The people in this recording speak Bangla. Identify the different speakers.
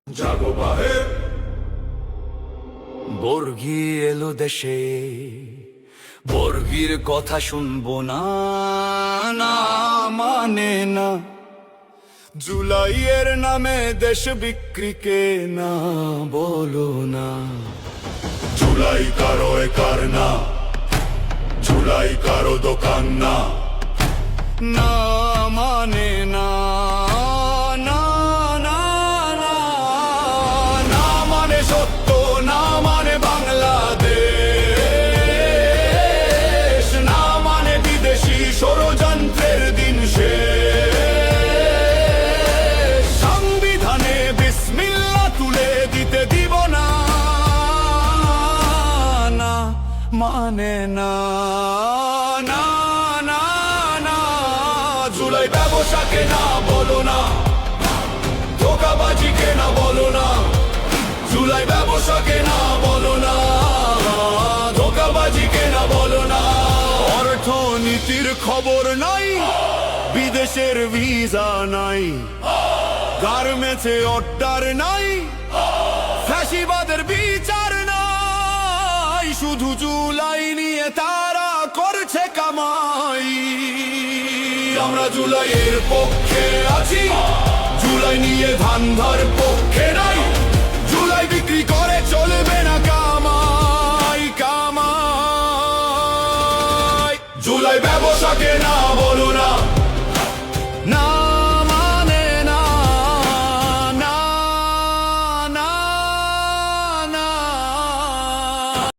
Speaker 1: জাগো বাহে
Speaker 2: বর্গি এলো দেশে, বর্গির কথা শুনবো না, না মানে না। জুলাইয়ের নামে দেশ বিক্রিকে না বলো না।
Speaker 1: জুলাই কারো একার না, জুলাই কারো দোকান না।
Speaker 2: না মানে না, না না না,
Speaker 1: না মানে সত্য, না মানে বাংলাদেশ, না মানে বিদেশি ষড়যন্ত্রের দিন শেষ।
Speaker 2: সংবিধানে বিসমিল্লাহ তুলে দিতে দিব না, না মানে না, না না না।
Speaker 1: জুলাই ব্যবসাকে না বলো না, ধোকাবাজিকে না বলো না। জুলাই ব্যবসাকে না বলো না, ধোকাবাজিকে না বলো না।
Speaker 2: অর্থনীতির খবর নাই, বিদেশের ভিসা নাই, গার্মেন্টসে অর্ডার নাই, ফ্যাসিবাদের বিচার নাই। শুধু জুলাই নিয়ে তারা করছে কামাই।
Speaker 1: আমরা জুলাইয়ের পক্ষে আছি, জুলাই নিয়ে ধান্দার পক্ষে নাই। জুলাই বিক্রি করে চলবে না কামাই, কামাই। জুলাই ব্যবসাকে না বলো না,